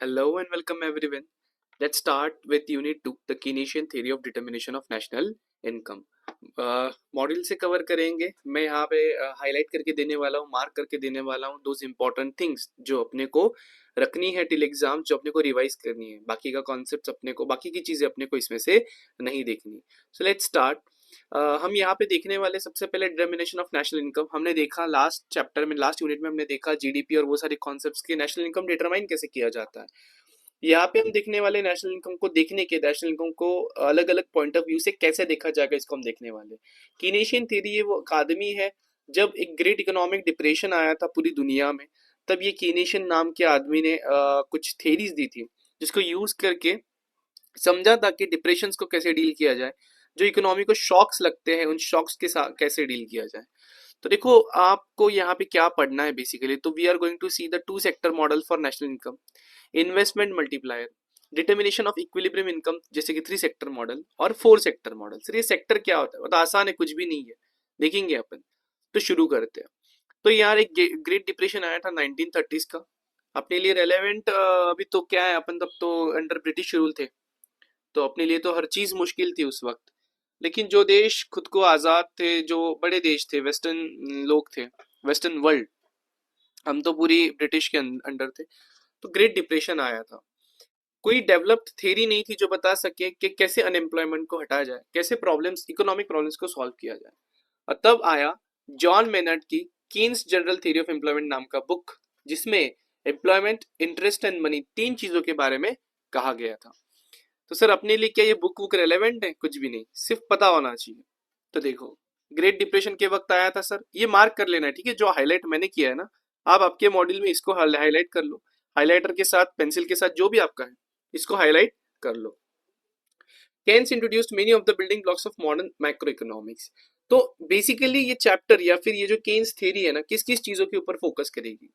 Hello and welcome everyone. Let's start with Unit 2, the Keynesian Theory of Determination of National Income. Module से cover करेंगे। मैं यहाँ पे highlight करके देने वाला हूँ, मार्क करके देने वाला हूँ दोज इम्पोर्टेंट थिंग्स जो अपने को रखनी है टिल एग्जाम, जो अपने को रिवाइज करनी है। बाकी का कॉन्सेप्ट अपने को, बाकी की चीज़ें अपने को इसमें से नहीं देखनी। So let's start. हम यहाँ पे देखने वाले सबसे पहले डिटर्मिनेशन ऑफ नेशनल इनकम। हमने देखा लास्ट चैप्टर में, लास्ट यूनिट में हमने देखा जीडीपी और वो सारे कॉन्सेप्ट्स के नेशनल इनकम डिटरमाइन कैसे किया जाता है। यहाँ पे हम देखने वाले नेशनल इनकम को, देखने के नेशनल इनकम को अलग अलग पॉइंट ऑफ व्यू से कैसे देखा जाएगा, इसको हम देखने वाले। कीनेशियन थ्योरी ये वो अकादमी है, जब एक ग्रेट इकोनॉमिक डिप्रेशन आया था पूरी दुनिया में, तब ये कीनेशियन नाम के आदमी ने कुछ थेरीज दी थी, जिसको यूज करके समझा था कि डिप्रेशन को कैसे डील किया जाए, जो इकोनॉमी को शॉक्स लगते हैं उन शॉक्स के साथ कैसे डील किया जाए। तो देखो आपको यहाँ पे क्या पढ़ना है बेसिकली। तो we are going to see the two sector model for national income, investment multiplier, determination of equilibrium income जैसे कि 3 सेक्टर मॉडल और 4 सेक्टर मॉडल। सर ये सेक्टर क्या होता है? मतलब आसान है, कुछ भी नहीं है, देखेंगे अपन। तो शुरू करते हैं। तो यार एक ग्रेट डिप्रेशन आया था 1930s का, अपने लिए रेलेवेंट अभी तो क्या है, अपन तब तो अंडर ब्रिटिश रूल थे, तो अपने लिए तो हर चीज मुश्किल थी उस वक्त। लेकिन जो देश खुद को आजाद थे, जो बड़े देश थे, वेस्टर्न लोग थे, वेस्टर्न वर्ल्ड, हम तो पूरी ब्रिटिश के अंडर थे। तो ग्रेट डिप्रेशन आया था, कोई डेवलप्ड थ्योरी नहीं थी जो बता सके कि कैसे अनएम्प्लॉयमेंट को हटाया जाए, कैसे प्रॉब्लम्स, इकोनॉमिक प्रॉब्लम्स को सॉल्व किया जाए। और तब आया जॉन मेनर्ड की Keynes general theory of employment नाम का बुक, जिसमें एम्प्लॉयमेंट, इंटरेस्ट एंड मनी, 3 चीजों के बारे में कहा गया था। तो सर अपने लिए क्या ये बुक रेलेवेंट है? कुछ भी नहीं, सिर्फ पता होना चाहिए। तो देखो ग्रेट डिप्रेशन के वक्त आया था सर, ये मार्क कर लेना है, ठीक है? जो हाईलाइट मैंने किया है ना, आप आपके मॉड्यूल में इसको हाईलाइट कर लो, हाईलाइटर के साथ, पेंसिल के साथ, जो भी आपका है, इसको हाईलाइट कर लो। Keynes introduced many of the building blocks of modern micro economics. तो बेसिकली ये चैप्टर या फिर ये जो केन्स थ्योरी है ना, किस किस चीजों के ऊपर फोकस करेगी?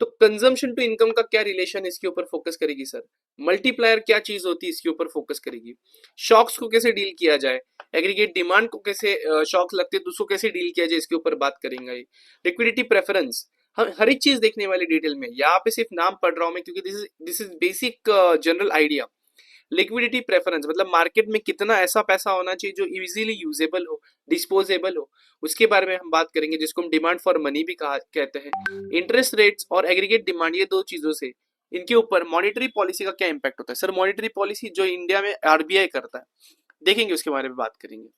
तो कंजम्पशन टू इनकम का क्या रिलेशन है, इसके ऊपर फोकस करेगी सर। मल्टीप्लायर क्या चीज होती है, इसके ऊपर फोकस करेगी। शॉक्स को कैसे डील किया जाए, एग्रीगेट डिमांड को कैसे, शॉक लगते हैं तो उसको कैसे डील किया जाए, इसके ऊपर बात करेंगे। लिक्विडिटी प्रेफरेंस, हम हर एक चीज देखने वाली डिटेल में। यहाँ पे सिर्फ नाम पढ़ रहा हूं मैं, क्योंकि this is basic general idea. Liquidity preference मतलब मार्केट में कितना ऐसा पैसा होना चाहिए जो इजीली यूजेबल हो, डिस्पोजेबल हो, उसके बारे में हम बात करेंगे, जिसको हम डिमांड फॉर मनी भी कहा कहते हैं। इंटरेस्ट रेट्स और एग्रीगेट डिमांड, ये 2 चीजों से, इनके ऊपर मॉनेटरी पॉलिसी का क्या इंपैक्ट होता है। सर मॉनेटरी पॉलिसी जो इंडिया में आरबीआई करता है, देखेंगे, उसके बारे में बात करेंगे।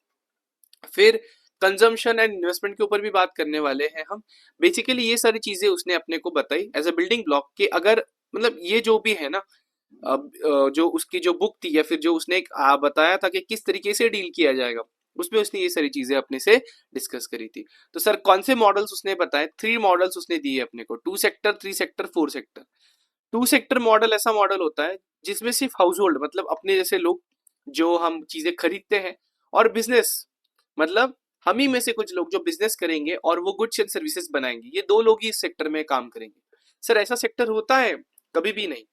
फिर कंजम्पशन एंड इन्वेस्टमेंट के ऊपर भी बात करने वाले हैं हम। बेसिकली ये सारी चीजें उसने अपने को बताई एज अ बिल्डिंग ब्लॉक के, अगर मतलब ये जो भी है ना, अब जो उसकी जो बुक थी या फिर जो उसने बताया था कि किस तरीके से डील किया जाएगा, उसमें उसने ये सारी चीजें अपने से डिस्कस करी थी। तो सर कौन से मॉडल्स उसने बताए? 3 मॉडल्स उसने दिए अपने को, 2 sector, 3 sector, 4 sector. 2 sector model ऐसा मॉडल होता है जिसमें सिर्फ हाउस होल्ड मतलब अपने जैसे लोग, जो हम चीजें खरीदते हैं, और बिजनेस मतलब हम ही में से कुछ लोग जो बिजनेस करेंगे और वो गुड्स एंड सर्विसेज बनाएंगे, ये 2 लोग ही इस सेक्टर में काम करेंगे। सर ऐसा सेक्टर होता है? कभी भी नहीं।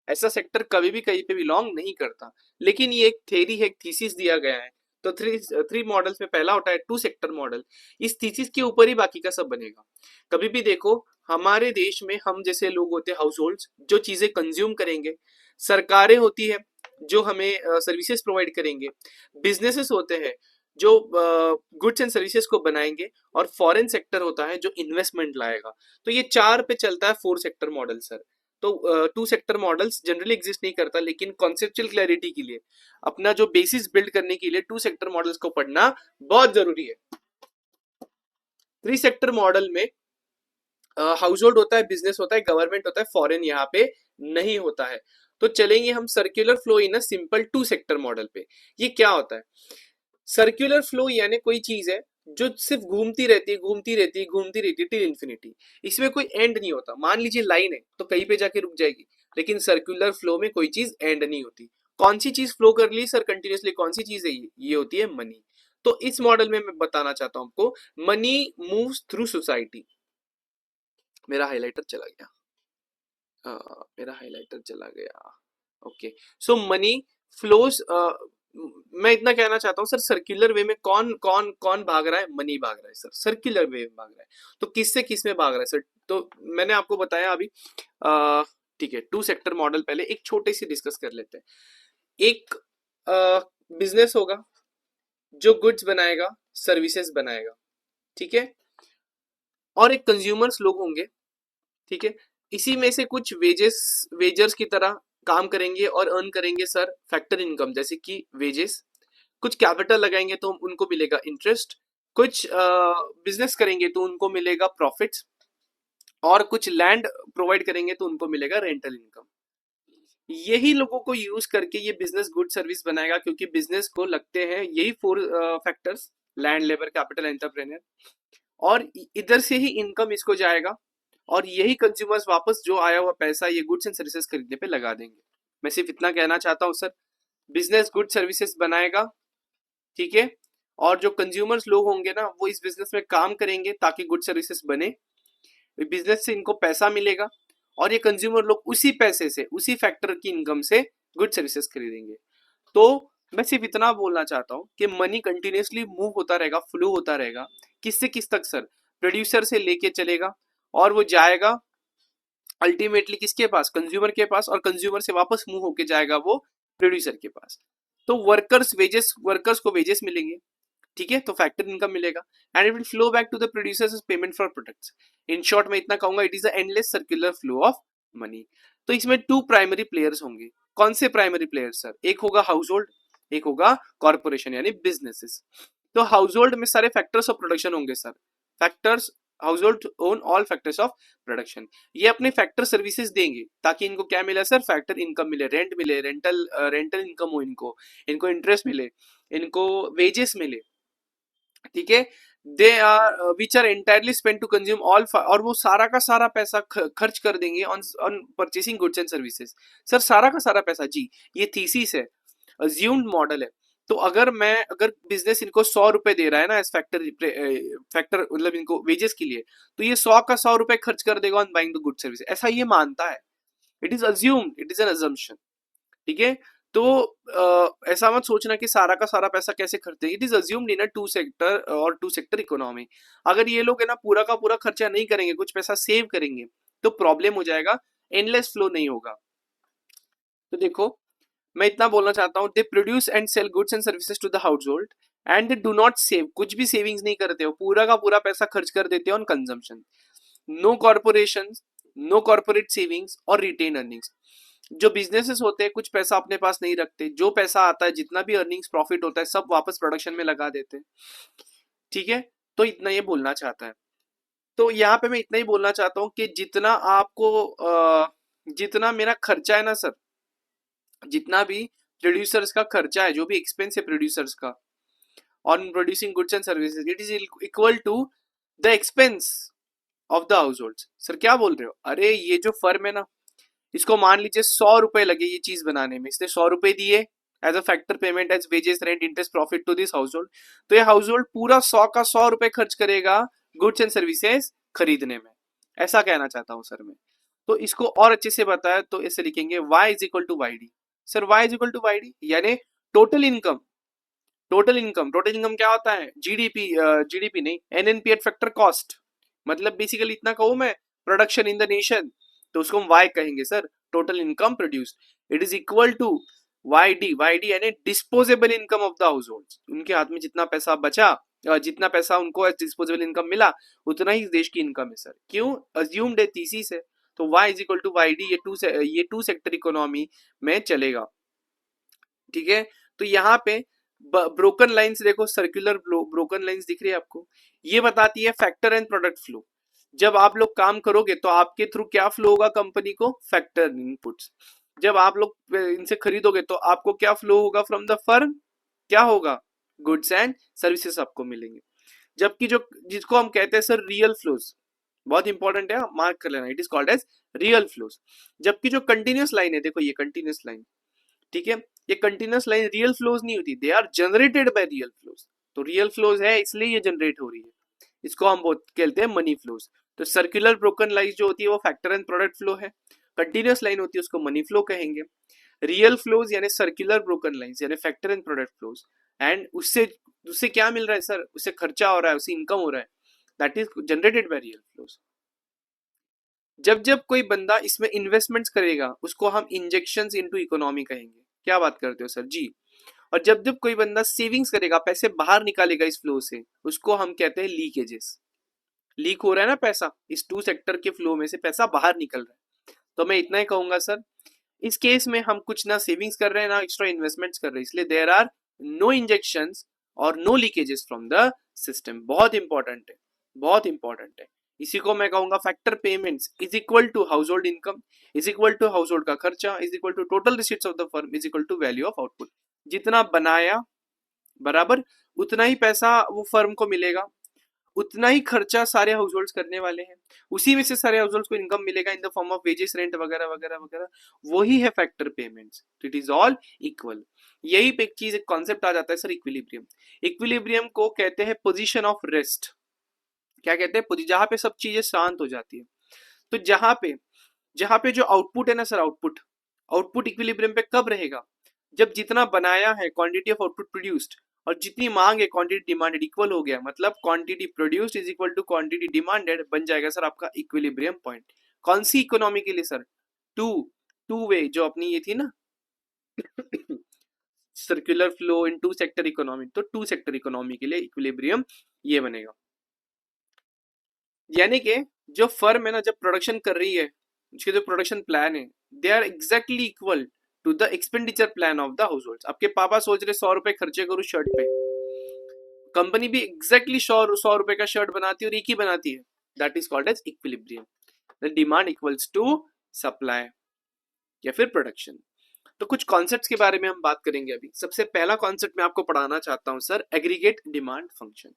ऐसा सेक्टर कभी भी कहीं पे बिलोंग नहीं करता। लेकिन ये एक थेरी है, एक थीसिस दिया गया है। तो थ्री मॉडल्स में पहला होता है 2 सेक्टर मॉडल। इस थीसिस के ऊपर ही बाकी का सब बनेगा। कभी भी देखो, हमारे देश में हम जैसे लोग होते हैं, हाउस होल्ड जो चीजें कंज्यूम करेंगे, सरकारें होती है जो हमें सर्विसेज प्रोवाइड करेंगे, बिजनेसेस होते हैं जो गुड्स एंड सर्विसेज को बनाएंगे, और फॉरेन सेक्टर होता है जो इन्वेस्टमेंट लाएगा। तो ये 4 पे चलता है 4 सेक्टर मॉडल सर। तो 2 सेक्टर मॉडल्स जनरली एग्जिस्ट नहीं करता, लेकिन कॉन्सेप्चुअल क्लैरिटी के लिए, अपना जो बेसिस बिल्ड करने के लिए 2 सेक्टर मॉडल्स को पढ़ना बहुत जरूरी है। 3 सेक्टर मॉडल में हाउस होल्ड होता है, बिजनेस होता है, गवर्नमेंट होता है, फॉरेन यहाँ पे नहीं होता है। तो चलेंगे हम circular flow in a simple 2 sector model पे। ये क्या होता है? सर्कुलर फ्लो यानी कोई चीज है जो सिर्फ घूमती रहती है, घूमती रहती है, घूमती रहती है टिल इंफिनिटी। इसमें कोई एंड नहीं होता। मान लीजिए लाइन है तो कहीं पे जाके रुक जाएगी, लेकिन सर्कुलर फ्लो में कोई चीज एंड नहीं होती। कौन सी चीज फ्लो कर ली सर कंटिन्यूसली? कौन सी चीज है ये होती है मनी। तो इस मॉडल में मैं बताना चाहता हूं आपको, मनी मूव्स थ्रू सोसाइटी। मेरा हाइलाइटर चला गया, मेरा हाइलाइटर चला गया। ओके, सो मनी फ्लोज, मैं इतना कहना चाहता हूँ सर, सर्कुलर वे में कौन कौन कौन भाग रहा है? मनी भाग रहा है सर, सर्कुलर वे में भाग रहा है। तो किससे किस में भाग रहा है सर? तो मैंने आपको बताया अभी, ठीक है, टू सेक्टर मॉडल पहले एक छोटे से डिस्कस कर लेते हैं। एक बिजनेस होगा जो गुड्स बनाएगा, सर्विसेज बनाएगा, ठीक है, और एक कंज्यूमर्स लोग होंगे, ठीक है। इसी में से कुछ वेजर्स की तरह काम करेंगे और अर्न करेंगे सर फैक्टर इनकम, जैसे कि वेजेस। कुछ कैपिटल लगाएंगे तो उनको मिलेगा इंटरेस्ट, कुछ बिजनेस करेंगे तो उनको मिलेगा प्रॉफिट्स, और कुछ लैंड प्रोवाइड करेंगे तो उनको मिलेगा रेंटल इनकम। यही लोगों को यूज करके ये बिजनेस गुड सर्विस बनाएगा, क्योंकि बिजनेस को लगते हैं यही four factors: land, labour, capital, entrepreneur. और इधर से ही इनकम इसको जाएगा, और यही कंज्यूमर्स वापस जो आया हुआ पैसा ये गुड्स एंड सर्विसेज खरीदने पे लगा देंगे। मैं सिर्फ इतना कहना चाहता हूँ सर, बिजनेस गुड सर्विसेज बनाएगा, ठीक है, और जो कंज्यूमर्स लोग होंगे ना वो इस बिजनेस में काम करेंगे ताकि गुड सर्विसेज बने, बिजनेस से इनको पैसा मिलेगा, और ये कंज्यूमर लोग उसी पैसे से, उसी फैक्टर की इनकम से गुड सर्विसेज खरीदेंगे। तो मैं सिर्फ इतना बोलना चाहता हूँ कि मनी कंटिन्यूसली मूव होता रहेगा, फ्लो होता रहेगा। किससे किस तक सर? प्रोड्यूसर से लेके चलेगा, और वो जाएगा अल्टीमेटली किसके पास? कंज्यूमर के पास, और कंज्यूमर से वापस मूव होके जाएगा वो प्रोड्यूसर के पास। तो वर्कर्स को वेजेस मिलेंगे, ठीक है, तो फैक्टर इनकम मिलेगा, and it will flow back to the producers payment for products. In short मैं इतना कहूंगा, it is a endless circular flow of money. तो इसमें टू प्राइमरी प्लेयर्स होंगे। कौन से प्राइमरी प्लेयर्स सर? एक होगा हाउस होल्ड, एक होगा कॉर्पोरेशन यानी बिजनेसेस। तो हाउस होल्ड में सारे फैक्टर्स ऑफ प्रोडक्शन होंगे sir. Factors, household own all factors of production. ये अपने फैक्टर सर्विसेज देंगे ताकि इनको क्या मिले सर? फैक्टर इनकम मिले, रेंट मिले, रेंटल इनकम हो, इनको इंटरेस्ट मिले, इनको वेजेस मिले, ठीक है। They are which are entirely spend to consume all, और वो सारा का सारा पैसा खर्च कर देंगे on on purchasing goods and services. Sir सारा का सारा पैसा, जी, ये थीसिस है, अज्यूम्ड मॉडल है। तो अगर बिजनेस इनको 100 रुपए दे रहा है ना एज फैक्टर मतलब इनको वेजेस के लिए, तो ये 100 का 100 रुपए खर्च कर देगा on buying the good service, ऐसा ये मानता है। It is assumed, it is an assumption, ठीक है। तो ऐसा मत सोचना कि सारा का सारा पैसा कैसे खर्चे। It is assumed in a two sector और टू सेक्टर इकोनॉमी। अगर ये लोग है ना पूरा का पूरा खर्चा नहीं करेंगे, कुछ पैसा सेव करेंगे, तो प्रॉब्लम हो जाएगा, एंडलेस फ्लो नहीं होगा। तो देखो, मैं इतना बोलना चाहता हूँ, they produce and sell goods and services to the household and they do not save, कुछ भी सेविंग्स नहीं करते हो, पूरा का पूरा पैसा खर्च कर देते हो on consumption. No corporation, no corporate savings और रिटेन अर्निंग्स। जो बिजनेसेस होते हैं कुछ पैसा अपने पास नहीं रखते, जो पैसा आता है, जितना भी अर्निंग्स प्रॉफिट होता है, सब वापस प्रोडक्शन में लगा देते हैं, ठीक है। तो इतना ये बोलना चाहता है। तो यहाँ पे मैं इतना ही बोलना चाहता हूँ कि जितना मेरा खर्चा है ना सर, जितना भी प्रोड्यूसर्स का खर्चा है, जो भी एक्सपेंस है प्रोड्यूसर्स का on producing goods and services, it is equal to the expense of the household. Sir क्या बोल रहे हो? अरे ये जो फर्म है ना, इसको मान लीजिए 100 रुपए लगे ये चीज बनाने में, इसने 100 रुपए दिए as a factor payment, as wages, rent, interest, profit to this household. तो ये हाउस होल्ड पूरा 100 का 100 रुपए खर्च करेगा गुड्स एंड सर्विसेज खरीदने में, ऐसा कहना चाहता हूँ सर मैं। तो इसको और अच्छे से बताया तो ऐसे लिखेंगे, y is equal to Y D. Sir y is equal to Y D यानी टोटल इनकम। टोटल इनकम क्या होता है? जीडीपी, जीडीपी नहीं, एनएनपी एट फैक्टर कॉस्ट। मतलब बेसिकली इतना कहूं मैं, प्रोडक्शन इन द नेशन, तो उसको हम वाई कहेंगे sir, total income produced. It is equal to Y D यानी disposable income of the household. उनके हाथ में जितना पैसा बचा, जितना पैसा उनको एज डिस्पोजेबल इनकम मिला, उतना ही देश की इनकम है सर। क्यों? अज्यूम्ड है, थीसिस है। तो y is equal to Y D, ये टू सेक्टर इकोनॉमी में चलेगा, ठीक है। तो यहाँ पे ब्रोकन लाइंस देखो, सर्कुलर ब्रोकन लाइंस दिख रही है आपको, ये बताती है फैक्टर एंड प्रोडक्ट फ्लो। जब आप लोग काम करोगे तो आपके थ्रू क्या फ्लो होगा कंपनी को? Factor inputs. जब आप लोग इनसे खरीदोगे तो आपको क्या फ्लो होगा फ्रॉम द फर्म? क्या होगा? गुड्स एंड सर्विसेज आपको मिलेंगे। जबकि जो जिसको हम कहते हैं सर रियल फ्लोज, बहुत इंपॉर्टेंट है, मार्क कर लेना, it is called as real flows. जबकि जो कंटिन्यूस लाइन है, देखो ये कंटिन्यूस लाइन, ठीक है, ये कंटिन्यूस लाइन रियल फ्लोज नहीं होती, they are generated by real flows. तो रियल फ्लोज है इसलिए ये जनरेट हो रही है, इसको हम बहुत कहते हैं मनी फ्लोज। तो सर्कुलर ब्रोकन लाइन जो होती है वो फैक्टर एंड प्रोडक्ट फ्लो है, कंटिन्यूस लाइन होती है उसको मनी फ्लो कहेंगे। रियल फ्लोज यानी सर्कुलर ब्रोकन लाइंस यानी factor and product flows. And उससे उससे क्या मिल रहा है सर? उससे खर्चा हो रहा है, उससे इनकम हो रहा है, that is generated by real flows. जब जब कोई बंदा इसमें इन्वेस्टमेंट्स करेगा उसको हम इंजेक्शंस इनटू इकोनॉमी कहेंगे। क्या बात करते हो सर जी। और जब जब कोई बंदा सेविंग्स करेगा, पैसे बाहर निकालेगा इस फ्लो से, उसको हम कहते हैं लीकेजेस। लीक हो रहा है ना पैसा, इस टू सेक्टर के फ्लो में से पैसा बाहर निकल रहा है। तो मैं इतना ही कहूंगा सर, इस केस में हम कुछ ना सेविंग्स कर रहे हैं ना एक्स्ट्रा इन्वेस्टमेंट्स कर रहे हैं, इसलिए देयर आर नो इंजेक्शंस और no leakages from the system. बहुत इंपॉर्टेंट है, बहुत इंपॉर्टेंट है। इसी को मैं कहूंगा factor payments is equal to household income is equal to household का खर्चा is equal to total receipts of the firm is equal to value of output. जितना बनाया बराबर उतना ही पैसा वो फर्म को मिलेगा, उतना ही खर्चा सारे हाउस होल्ड करने वाले हैं, उसी में से सारे हाउस होल्ड को इनकम मिलेगा in the form of wages, rent वगैरह वगैरह वगैरह। वही है factor payments, it is all equal. यही पे एक चीज, एक कॉन्सेप्ट आ जाता है सर, इक्विलिब्रियम। इक्विलिब्रियम को कहते हैं पोजीशन ऑफ रेस्ट। क्या कहते हैं, जहां पे सब चीजें शांत हो जाती है। तो जहां पे जो आउटपुट है ना सर, आउटपुट आउटपुट इक्विलिब्रियम पे कब रहेगा, जब जितना बनाया है क्वांटिटी ऑफ आउटपुट प्रोड्यूस्ड और जितनी मांग है क्वांटिटी डिमांडेड इक्वल हो गया, मतलब quantity produced is equal to quantity demanded, बन जाएगा सर आपका इक्विलिब्रियम पॉइंट। कौन सी इकोनॉमी के लिए सर, टू टू वे जो अपनी ये थी ना circular flow in two sector economy, तो टू सेक्टर इकोनॉमी के लिए इक्विलिब्रियम ये बनेगा। यानी कि जो फर्म है ना, जब प्रोडक्शन कर रही है, उसके जो प्रोडक्शन प्लान है, they are exactly equal to the expenditure plan of the household. आपके पापा सोच रहे 100 रुपए खर्चे करूँ शर्ट पे, कंपनी भी एग्जैक्टली 100 रुपए का शर्ट बनाती है और एक ही बनाती है। That is called as equilibrium, the demand equals to supply या फिर प्रोडक्शन। तो कुछ कॉन्सेप्ट्स के बारे में हम बात करेंगे अभी। सबसे पहला कॉन्सेप्ट मैं आपको पढ़ाना चाहता हूं सर, एग्रीगेट डिमांड फंक्शन।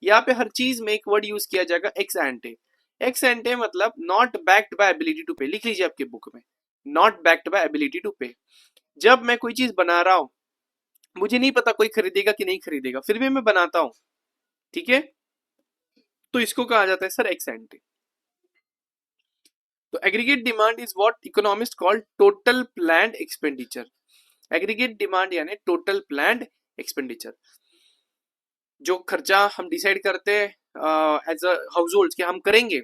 यहाँ पे हर चीज में एक वर्ड यूज किया जाएगा एक्स एंटे। एक्स एंटे मतलब not backed by ability to pay, लिख लीजिए आपके बुक में, not backed by ability to pay. जब मैं कोई चीज बना रहा हूं, मुझे नहीं पता कोई खरीदेगा कि नहीं खरीदेगा, फिर भी मैं बनाता हूं, ठीक है, तो इसको कहा जाता है सर एक्स एंटे। तो aggregate demand is what economist called total planned expenditure. Aggregate demand यानी टोटल प्लान्ड एक्सपेंडिचर, जो खर्चा हम डिसाइड करते हैं एज अ हाउस होल्ड के हम करेंगे,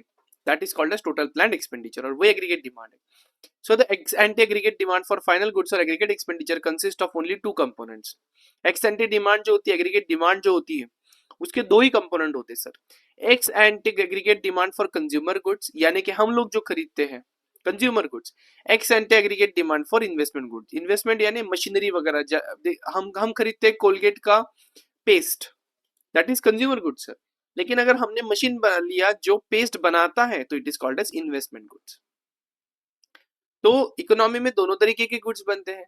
that is called as total planned expenditure, और वो एग्रीगेट डिमांड है। So the ex ante aggregate demand for final goods or aggregate expenditure consist of only two components. Ex ante demand जो होती है, aggregate demand जो होती है, उसके दो ही कंपोनेंट होते हैं sir. X ante aggregate demand for consumer goods, यानी कि हम लोग जो खरीदते हैं consumer goods. X ante aggregate demand for investment goods, investment यानी मशीनरी वगैरह, हम खरीदते हैं कोलगेट का paste, that is consumer goods sir. लेकिन अगर हमने मशीन लिया जो पेस्ट बनाता है, तो it is called as investment goods. तो इकोनॉमी में दोनों तरीके के गुड्स बनते हैं।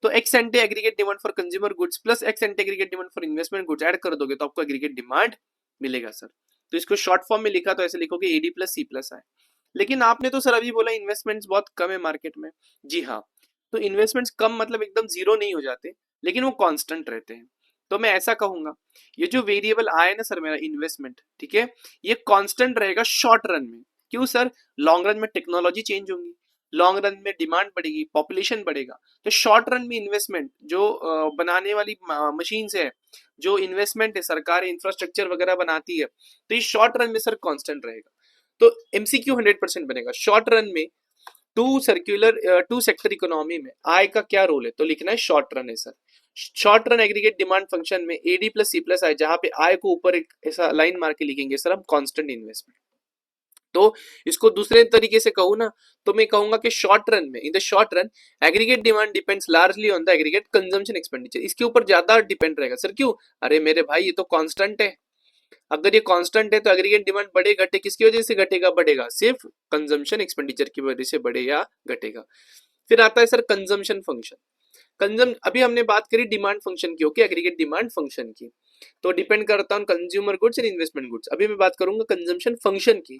तो ex ante aggregate demand for consumer goods plus ex ante aggregate demand for investment goods add कर दोगे तो आपको एग्रीगेट डिमांड मिलेगा सर। तो इसको शॉर्ट फॉर्म में लिखा तो ऐसे लिखोगे एडी प्लस सी प्लस आई। लेकिन आपने तो सर अभी बोला इन्वेस्टमेंट्स बहुत कम है मार्केट में। जी हाँ, तो इन्वेस्टमेंट्स कम मतलब एकदम जीरो नहीं हो जाते, लेकिन वो कांस्टेंट रहते हैं। तो मैं ऐसा कहूंगा, ये जो वेरिएबल आया ना सर मेरा इन्वेस्टमेंट, ठीक है, ये कांस्टेंट रहेगा शॉर्ट रन में। क्यों सर, लॉन्ग रन में टेक्नोलॉजी चेंज होंगी, लॉन्ग रन में डिमांड बढ़ेगी, पॉपुलेशन बढ़ेगा। तो शॉर्ट रन में इन्वेस्टमेंट जो बनाने वाली मशीन है, जो इन्वेस्टमेंट है, सरकार इंफ्रास्ट्रक्चर वगैरह बनाती है, तो ये शॉर्ट रन में सर कांस्टेंट रहेगा। तो एमसीक्यू 100% बनेगा शॉर्ट रन में। टू सेक्टर इकोनॉमी में आय का क्या रोल है, तो लिखना है शॉर्ट रन है sir. Short run aggregate demand function में एडी प्लस सी प्लस आई, जहां पे आय को ऊपर एक ऐसा लाइन मार के लिखेंगे सर हम कांस्टेंट इन्वेस्टमेंट। तो इसको दूसरे तरीके से कहूँ ना, तो मैं कहूंगा कि शॉर्ट रन में, in the short run aggregate demand depends largely on the aggregate consumption expenditure. इसके ऊपर ज्यादा डिपेंड रहेगा सर। क्यों, अरे मेरे भाई ये तो कांस्टेंट है। अगर ये कांस्टेंट है तो एग्रीगेट डिमांड बढ़े घटे किसकी वजह से घटेगा, बढ़ेगा सिर्फ कंजम्पशन एक्सपेंडिचर की वजह से बढ़े या घटेगा। फिर आता है सर कंजम्पशन फंक्शन। अभी हमने बात करी डिमांड फंक्शन की, ओके, एग्रीगेट डिमांड फंक्शन की, तो डिपेंड करता है consumer goods and investment goods. अभी मैं बात करूंगा कंजम्पशन फंक्शन की।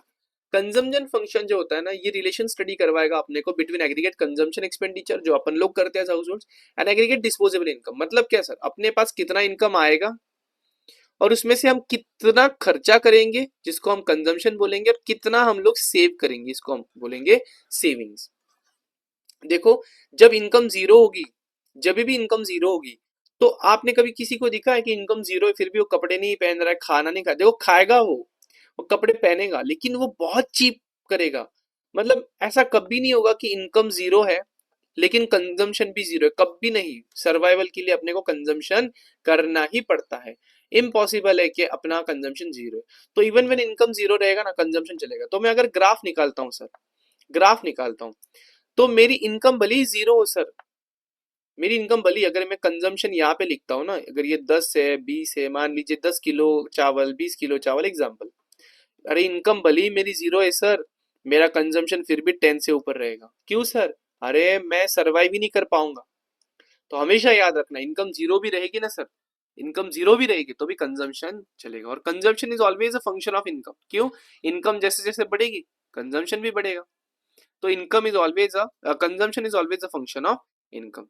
कंजम्पशन फंक्शन जो होता है ना, ये रिलेशन स्टडी करवाएगा अपने को बिटवीन एग्रीगेट कंजम्पशन एक्सपेंडिचर जो अपन लोग करते हैं house holds and aggregate disposable income. मतलब क्या सर, अपने पास कितना इनकम आएगा और उसमें से हम कितना खर्चा करेंगे जिसको हम कंजम्पशन बोलेंगे, और कितना हम लोग सेव करेंगे इसको हम बोलेंगे सेविंग्स। देखो, जब इनकम जीरो होगी, जब भी इनकम जीरो होगी, तो आपने कभी किसी को दिखा है कि इनकम जीरो है फिर भी वो कपड़े नहीं पहन रहा है, खाना नहीं खा, देखो खाएगा वो कपड़े पहनेगा, लेकिन वो बहुत चीप करेगा। मतलब ऐसा कभी नहीं होगा कि इनकम जीरो है लेकिन कंजम्पशन भी जीरो है, कभी नहीं। सर्वाइवल के लिए अपने को कंजम्पशन करना ही पड़ता है। इम्पॉसिबल है कि अपना कंजम्पशन जीरो है। तो इवन व्हेन इनकम जीरो रहेगा ना, कंजम्पशन चलेगा। तो मैं अगर ग्राफ निकालता हूँ सर, ग्राफ निकालता हूँ, तो मेरी इनकम भले ही जीरो हो सर, मेरी इनकम भली, अगर मैं कंजम्पशन यहाँ पे लिखता हूँ ना, अगर ये 10 है 20 है, मान लीजिए 10 किलो चावल 20 किलो चावल एग्जाम्पल, अरे इनकम भली मेरी जीरो है सर, मेरा कंजम्पशन फिर भी 10 से ऊपर रहेगा। क्यों सर? अरे मैं सर्वाइव ही नहीं कर पाऊंगा। तो हमेशा याद रखना, इनकम जीरो भी रहेगी ना सर, इनकम जीरो भी रहेगी तो भी कंजम्पशन चलेगा। और consumption is always a function of income. क्यों? इनकम जैसे जैसे बढ़ेगी कंजम्पशन भी बढ़ेगा। तो income is always a consumption is always a function of income.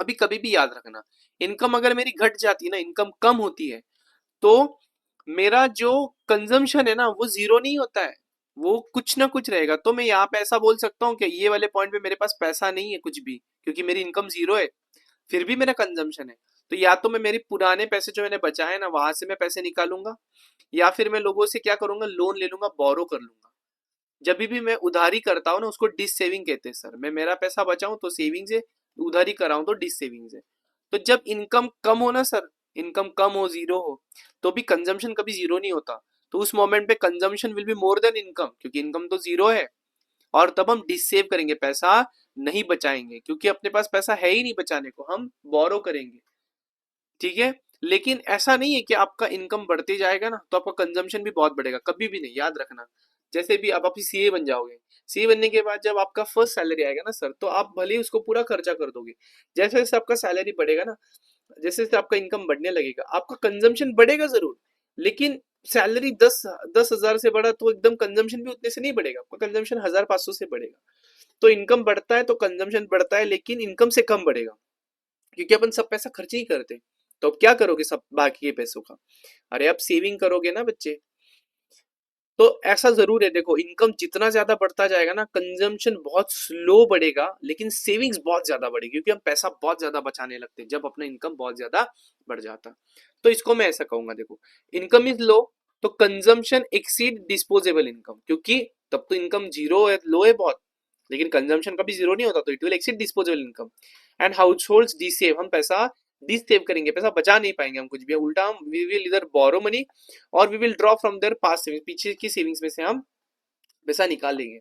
अभी कभी भी याद रखना, इनकम अगर मेरी घट जाती है ना, इनकम कम होती है, तो मेरा जो कंजम्पशन है ना वो जीरो नहीं होता है, वो कुछ ना कुछ रहेगा। तो मैं यहाँ पे ऐसा बोल सकता हूँ कि ये वाले पॉइंट पे मेरे पास पैसा नहीं है कुछ भी, क्योंकि मेरी इनकम जीरो है, फिर भी मेरा कंजम्पशन है। तो या तो मैं मेरे पुराने पैसे जो मैंने बचाए ना वहां से मैं पैसे निकालूंगा, या फिर मैं लोगों से क्या करूंगा, लोन ले लूंगा, बोरो कर लूंगा। जब भी मैं उधारी करता हूँ ना उसको डिस सेविंग कहते हैं सर। मैं मेरा पैसा बचाऊं तो सेविंग से, उधारी कराऊं तो डिस सेविंग से। तो जब इनकम कम हो ना सर, इनकम कम हो, जीरो हो, तो भी कंजम्पशन कभी जीरो नहीं होता। तो उस मोमेंट पे consumption will be more than income, क्योंकि इनकम तो जीरो है। और तब हम डिस सेव करेंगे, पैसा नहीं बचाएंगे, क्योंकि अपने पास पैसा है ही नहीं बचाने को, हम बोरो करेंगे। ठीक है? लेकिन ऐसा नहीं है कि आपका इनकम बढ़ते जाएगा ना तो आपका कंजम्पशन भी बहुत बढ़ेगा, कभी भी नहीं, याद रखना। जैसे भी आप अभी सीए बन जाओगे, सीए बनने के बाद जब आपका फर्स्ट सैलरी आएगा ना सर, तो आप भले ही उसको पूरा खर्चा कर दोगे। जैसे जैसे आपका सैलरी बढ़ेगा ना, जैसे जैसे आपका इनकम बढ़ने लगेगा, आपका कंजम्पशन बढ़ेगा जरूर, लेकिन सैलरी 10,000 से बढ़ा तो एकदम कंजम्पशन भी उतने से नहीं बढ़ेगा, आपका कंजम्पशन 1,500 से बढ़ेगा। तो इनकम बढ़ता है तो कंजम्पशन बढ़ता है, लेकिन इनकम से कम बढ़ेगा, क्योंकि अपन सब पैसा खर्च ही करते हैं। तो अब क्या करोगे सब बाकी के पैसों का? अरे अब सेविंग करोगे ना बच्चे। तो ऐसा जरूर है, देखो इनकम जितना ज्यादा बढ़ता जाएगा ना, कंजम्पशन बहुत स्लो बढ़ेगा, लेकिन सेविंग्स बहुत ज्यादा बढ़ेगी, क्योंकि हम पैसा बहुत ज्यादा बचाने लगते हैं जब अपना इनकम बहुत ज्यादा बढ़ जाता। तो इसको मैं ऐसा कहूंगा, देखो इनकम इज लो तो कंजम्पशन एक्सीड डिस्पोजेबल इनकम, क्योंकि तब तो इनकम जीरो है, लो है बहुत, लेकिन कंजम्पशन कभी जीरो नहीं होता, तो it will exceed disposable income. And house hold D save, हम पैसा डी सेव करेंगे, पैसा बचा नहीं पाएंगे हम कुछ भी, उल्टा हम वी विल इधर बोरो मनी और we will draw from their past savings, पीछे की सेविंग्स में से हम पैसा निकाल लेंगे।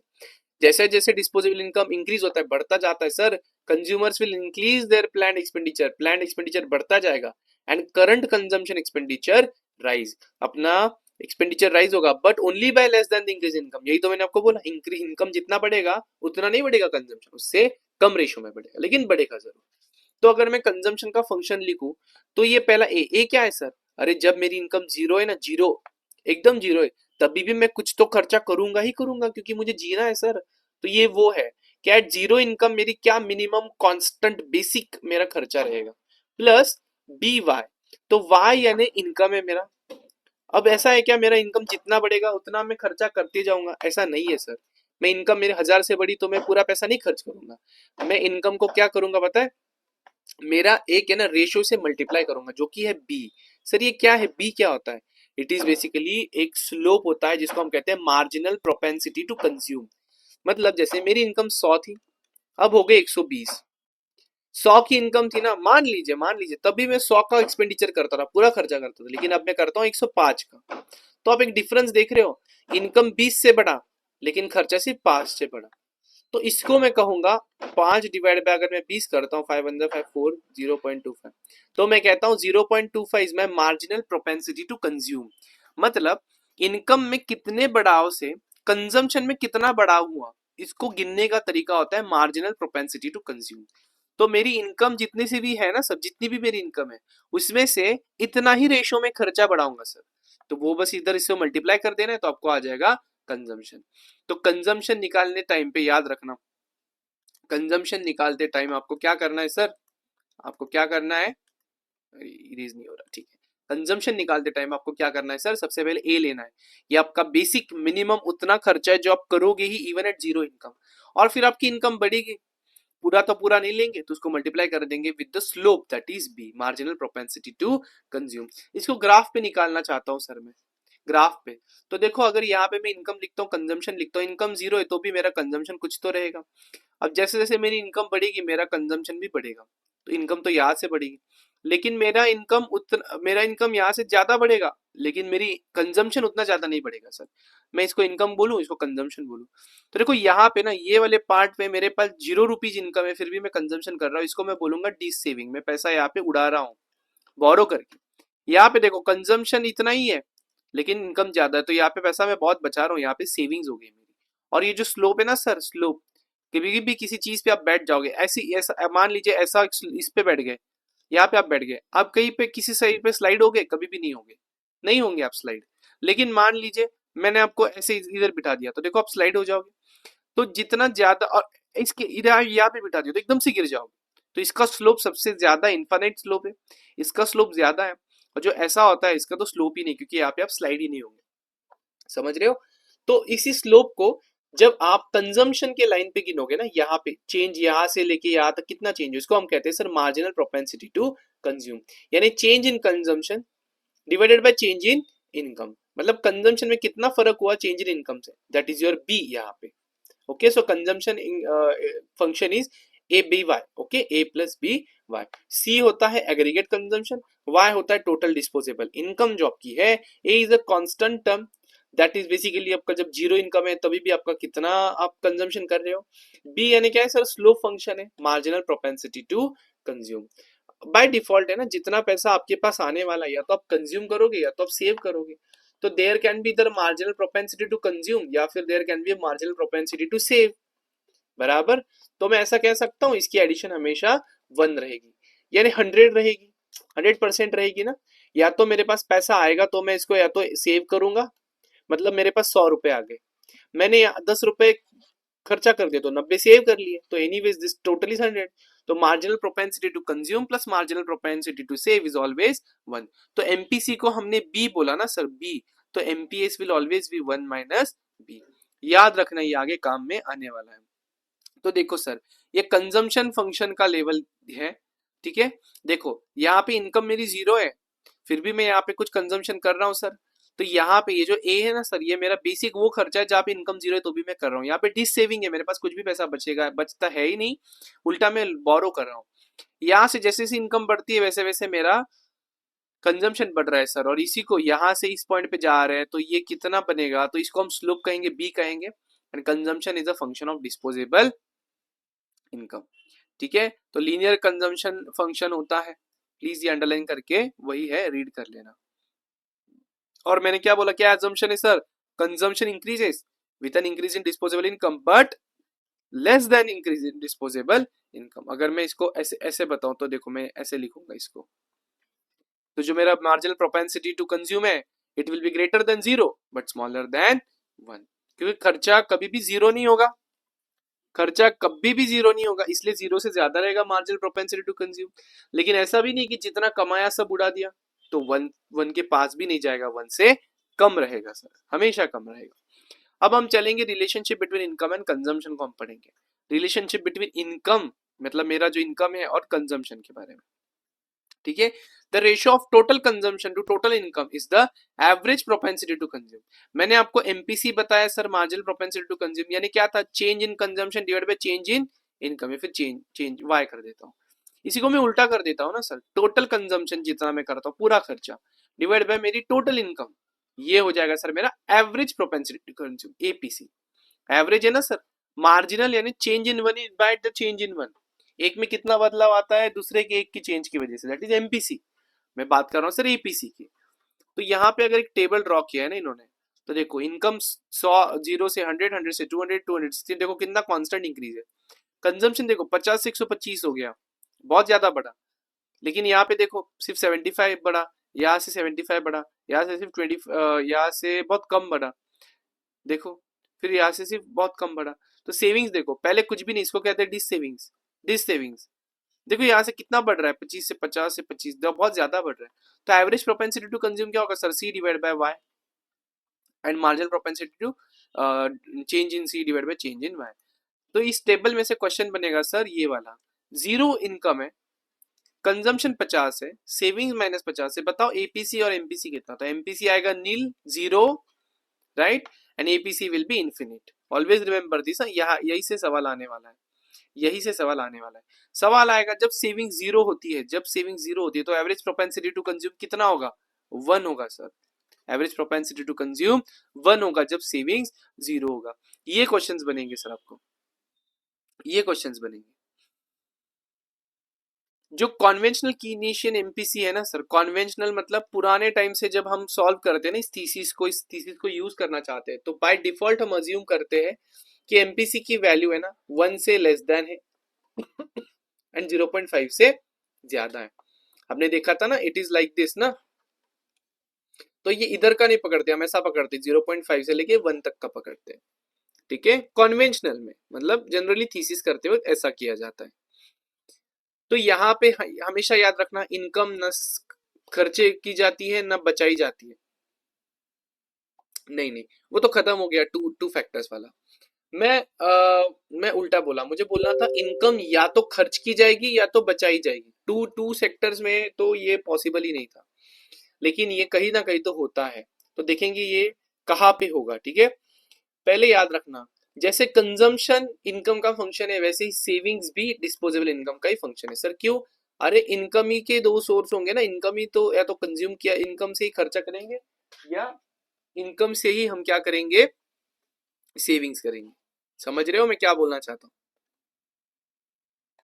जैसे जैसे डिस्पोजेबल इनकम इंक्रीज होता है, बढ़ता जाता है sir, consumers will increase their planned expenditure बढ़ता जाएगा, and current consumption expenditure rise, अपना एक्सपेंडिचर राइज होगा, but only by less than the increase income. यही तो मैंने आपको बोला, इंक्रीज इनकम जितना बढ़ेगा उतना नहीं बढ़ेगा कंजम्पशन, उससे कम रेशो में बढ़ेगा, लेकिन बढ़ेगा जरूर। तो अगर मैं कंजम्पशन का फंक्शन लिखूं, तो ये पहला ए क्या है सर? अरे जब मेरी इनकम जीरो है ना, जीरो, एकदम जीरो है, तभी भी मैं कुछ तो खर्चा करूंगा ही करूंगा, क्योंकि मुझे जीना है सर। तो ये वो है कि एट जीरो इनकम मेरी क्या मिनिमम कांस्टेंट बेसिक मेरा खर्चा रहेगा, प्लस बी वाई। तो वाई यानी इनकम है मेरा। अब ऐसा है क्या, मेरा इनकम जितना बढ़ेगा उतना मैं खर्चा करते जाऊंगा? ऐसा नहीं है सर। मैं इनकम मेरे 1,000 से बढ़ी तो मैं पूरा पैसा नहीं खर्च करूंगा, मैं इनकम को क्या करूंगा पता है, मेरा एक है ना रेशियो से मल्टीप्लाई करूंगा, जो कि है बी। सर ये क्या है, बी क्या होता है? इट इज बेसिकली एक स्लोप होता है जिसको हम कहते हैं मार्जिनल प्रोपेंसिटी टू कंज्यूम। मतलब जैसे मेरी इनकम 100 थी, अब हो गई 120। 100 की इनकम थी ना, मान लीजिए तभी मैं 100 का एक्सपेंडिचर करता था, पूरा खर्चा करता था, लेकिन अब मैं करता हूँ 105 का। तो आप एक डिफरेंस देख रहे हो, इनकम 20 से बढ़ा लेकिन खर्चा सिर्फ 5 से बढ़ा। तो इसको मैं कहूंगा 5 डिवाइड बाय, अगर मैं 20 करता हूँ, 5 1 5 4, 0.25, तो मैं कहता हूँ 0.25 is my marginal propensity to consume. मतलब इनकम में कितने बढ़ाव से कंजम्पशन में कितना बढ़ाव हुआ, इसको गिनने का तरीका होता है मार्जिनल प्रोपेंसिटी टू कंज्यूम। तो मेरी इनकम जितनी सी भी है ना सब, जितनी भी मेरी इनकम है उसमें से इतना ही रेशो में खर्चा बढ़ाऊंगा सर। तो वो बस इधर इससे मल्टीप्लाई कर देना है तो आपको आ जाएगा कंजम्पशन। तो कंजम्पशन निकालने टाइम पे याद रखना, कंजम्पशन निकालते टाइम आपको क्या करना है सर, आपको क्या करना है, इरेज नहीं हो रहा, ठीक है। कंजम्पशन निकालते टाइम आपको क्या करना है सर, सबसे पहले ए लेना है, ये आपका बेसिक मिनिमम उतना खर्चा है जो आप करोगे ही इवन एट जीरो इनकम। और फिर आपकी इनकम बढ़ेगी, पूरा तो पूरा नहीं लेंगे तो उसको मल्टीप्लाई कर देंगे with the slope that is B, marginal propensity to consume. इसको ग्राफ पे निकालना चाहता हूं सर मैं, ग्राफ पे। तो देखो अगर यहाँ पे मैं इनकम लिखता हूँ, कंजम्पशन लिखता हूँ, इनकम जीरो है तो भी मेरा कंजम्पशन कुछ तो रहेगा। अब जैसे जैसे मेरी इनकम बढ़ेगी मेरा कंजम्पशन भी बढ़ेगा, तो इनकम तो यहाँ से बढ़ेगी, लेकिन मेरा इनकम यहाँ से ज्यादा बढ़ेगा, लेकिन मेरी कंजम्पशन उतना ज्यादा नहीं बढ़ेगा सर। मैं इसको इनकम बोलूँ, इसको कंजम्पशन बोलूँ? तो देखो यहाँ पे ना ये वाले पार्ट पे मेरे पास 0 रुपीज इनकम है, फिर भी मैं कंजम्पशन कर रहा हूँ, इसको मैं बोलूंगा डी सेविंग। मैं पैसा यहाँ पे उड़ा रहा हूँ बोरो करके। यहाँ पे देखो कंजम्पशन इतना ही है लेकिन इनकम ज्यादा है, तो यहाँ पे पैसा मैं बहुत बचा रहा हूँ, यहाँ पे सेविंग्स हो गई मेरी। और ये जो स्लोप है ना सर, स्लोप, कभी भी किसी चीज पे आप बैठ जाओगे, ऐसी ऐसा मान लीजिए ऐसा इस पे बैठ गए, यहाँ पे आप बैठ गए, आप कहीं पे किसी साइड पे स्लाइड हो गए? कभी भी नहीं होंगे, नहीं होंगे आप स्लाइड। लेकिन मान लीजिए मैंने आपको ऐसे इधर बिठा दिया, तो देखो आप स्लाइड हो जाओगे। तो जितना ज्यादा, और इसके इधर यहाँ पे बिठा दिया तो एकदम से गिर जाओगे। तो इसका स्लोप सबसे ज्यादा इनफाइनाइट स्लोप है, इसका स्लोप ज्यादा है। और जो ऐसा होता है इसका तो स्लोप ही नहीं, क्योंकि यहाँ पे आप स्लाइड ही नहीं होंगे। समझ रहे हो? तो इसी स्लोप को जब आप कंजम्पशन के लाइन पे गिनोगे ना, यहाँ पे चेंज यहाँ से लेके यहाँ तक कितना चेंज हो, इसको हम कहते हैं sir marginal propensity to consume, यानी change in consumption divided by change in income. मतलब कंजम्पशन में कितना फर्क हुआ चेंज इन इनकम से, दैट इज योर बी यहाँ पे। Okay, so consumption function is A B Y. Okay, A plus B Y. C होता है एग्रीगेट कंजम्पशन, वाई होता है टोटल डिस्पोजेबल इनकम जो आपकी है। A is a constant term, that is basically आपका जब जीरो इनकम है तभी भी आपका कितना आप कंजम्पशन कर रहे हो। बी यानी क्या है सर? स्लो फंक्शन है, marginal propensity to consume. By default है ना, जितना पैसा आपके पास आने वाला है या तो आप कंज्यूम करोगे या तो आप सेव करोगे। तो there can be the marginal propensity to consume या फिर there can be marginal propensity to save, बराबर। तो मैं ऐसा कह सकता हूँ इसकी एडिशन हमेशा 1 रहेगी, यानी 100 रहेगी, 100% रहेगी ना। या तो मेरे पास पैसा आएगा तो मैं इसको या तो सेव करूंगा, मतलब मेरे पास 100 रुपए आ गए, मैंने 10 रुपए खर्चा कर दिया तो 90 सेव कर लिए, तो एनीवेज दिस टोटल इज 100। तो marginal propensity to consume plus marginal propensity to save is always 1। तो एमपीसी को हमने बी बोला ना सर, बी, तो MPS will always be 1 minus B. याद रखना ये आगे काम में आने वाला है। तो देखो सर, ये कंजम्पशन फंक्शन का लेवल है, ठीक है। देखो यहाँ पे इनकम मेरी जीरो है, फिर भी मैं यहाँ पे कुछ कंजम्पशन कर रहा हूँ सर। तो यहाँ पे ये जो ए है ना सर, ये मेरा बेसिक वो खर्चा है जहाँ पे इनकम जीरो है तो भी मैं कर रहा हूँ। यहाँ पे डिस सेविंग है, मेरे पास कुछ भी पैसा बचेगा, बचता है ही नहीं, उल्टा मैं बोरो कर रहा हूँ। यहाँ से जैसे जैसे इनकम बढ़ती है वैसे वैसे मेरा कंजम्पशन बढ़ रहा है सर, और इसी को यहाँ से इस पॉइंट पे जा रहे हैं, तो ये कितना बनेगा? तो इसको हम स्लोप कहेंगे, बी कहेंगे। And consumption is a function of disposable income, ठीक है। तो लीनियर कंजम्पशन फंक्शन होता है, प्लीज ये अंडरलाइन करके वही है, रीड कर लेना। और मैंने क्या बोला, क्या एजम्पशन है sir? Consumption increases with an increase in disposable income but less than increase in disposable income. अगर मैं इसको ऐसे ऐसे बताऊं तो देखो मैं ऐसे लिखूंगा इसको, तो जो मेरा मार्जिनल प्रोपेंसिटी टू कंज्यूम है, it will be greater than zero but smaller than 1, क्योंकि खर्चा कभी भी जीरो नहीं होगा, खर्चा कभी भी जीरो नहीं होगा, इसलिए जीरो से ज्यादा रहेगा मार्जिनल प्रोपेंसिटी टू कंज्यूम। लेकिन ऐसा भी नहीं कि जितना कमाया सब उड़ा दिया, तो 1 के पास भी नहीं जाएगा, 1 से कम रहेगा सर, हमेशा कम रहेगा। अब हम चलेंगे relationship between income and consumption को हम पढ़ेंगे। रिलेशनशिप बिटवीन इनकम मतलब मेरा जो इनकम है और कंजम्पशन के बारे में, ठीक है। The ratio of total consumption to total income is the average propensity to consume. मैंने आपको एमपीसी बताया sir, marginal propensity to consume, यानी क्या था? Change in consumption divide by change in income, या फिर चेंज चेंज वाई कर देता हूँ। इसी को मैं उल्टा कर देता हूँ ना सर, टोटल कंजम्पशन जितना मैं करता हूँ पूरा खर्चा डिवाइड बाय मेरी टोटल इनकम, ये हो जाएगा सर मेरा average propensity to consume, APC. Average है ना सर, मार्जिनल यानी change in one by the change in one, एक में कितना बदलाव आता है दूसरे के एक की चेंज की वजह से, दैट इज एमपीसी। मैं बात कर रहा हूँ सर एपीसी की। तो यहाँ पे अगर एक टेबल ड्रॉ किया है ना इन्होंने, तो देखो इनकम 100, 0 से 100, 100 से 200, 200 से, देखो कितना कांस्टेंट इंक्रीज है। कंजम्पशन देखो 50 से 125 हो गया, बहुत ज्यादा बढ़ा। लेकिन यहाँ पे देखो सिर्फ 75 बढ़ा, यहाँ से 75 बढ़ा, यहाँ से सिर्फ 20, यहाँ से बहुत कम बढ़ा, देखो फिर यहाँ से सिर्फ बहुत कम बढ़ा। तो सेविंग्स देखो पहले कुछ भी नहीं, इसको कहते हैं डिस सेविंग्स, डिस सेविंग्स। देखो यहाँ से कितना बढ़ रहा है, 25 से 50 से 25, बहुत ज्यादा बढ़ रहा है। तो एवरेज प्रोपेंसिटी टू कंज्यूम क्या होगा sir? C divide by Y, and marginal propensity to change in C divide by change in Y. तो इस टेबल में से क्वेश्चन बनेगा सर ये वाला, जीरो इनकम है कंजम्पशन 50 है, सेविंग्स -50 है, बताओ एपीसी और एमपीसी कितना था? एमपीसी आएगा Neel, zero, right, and APC will be infinite. Always remember this, यहाँ यही से सवाल आने वाला है, यही से सवाल आने वाला है। सवाल आएगा जब सेविंग जीरो होती है, जब सेविंग जीरो होती है तो एवरेज प्रोपेंसिटी टू कंज्यूम कितना होगा? 1 होगा sir. Average propensity to consume 1 होगा जब सेविंग्स जीरो होगा। ये क्वेश्चंस बनेंगे सर आपको, ये क्वेश्चंस बनेंगे। जो कॉन्वेंशनल कीनेशियन एमपीसी है ना सर, कॉन्वेंशनल मतलब पुराने टाइम से जब हम सॉल्व करते हैं ना इस थीसिस को यूज करना चाहते हैं, तो बाय डिफॉल्ट हम अज्यूम करते हैं कि एमपीसी की वैल्यू है ना 1 से लेस देन है एंड 0.5 से ज्यादा है। हमने देखा था ना, इट इज लाइक दिस ना, तो ये इधर का नहीं पकड़ते, हम ऐसा पकड़ते 0.5 से लेके 1 तक का पकड़ते हैं, ठीक है। कॉन्वेंशनल में मतलब जनरली थीसिस करते हुए ऐसा किया जाता है। तो यहाँ पे हमेशा याद रखना, इनकम न खर्चे की जाती है न बचाई जाती है। नहीं नहीं, वो तो खत्म हो गया टू फैक्टर्स वाला। मैं उल्टा बोला, मुझे बोलना था इनकम या तो खर्च की जाएगी या तो बचाई जाएगी। टू सेक्टर्स में तो ये पॉसिबल ही नहीं था, लेकिन ये कहीं ना कहीं तो होता है। तो देखेंगे ये कहाँ पे होगा, ठीक है। पहले याद रखना, जैसे कंजम्पशन इनकम का फंक्शन है, वैसे ही सेविंग्स भी डिस्पोजेबल इनकम का ही फंक्शन है। सर क्यों? अरे इनकम ही के दो सोर्स होंगे ना, इनकम ही तो या तो कंज्यूम किया, इनकम से ही खर्चा करेंगे, या इनकम से ही हम क्या करेंगे, सेविंग्स करेंगे। समझ रहे हो मैं क्या बोलना चाहता हूँ?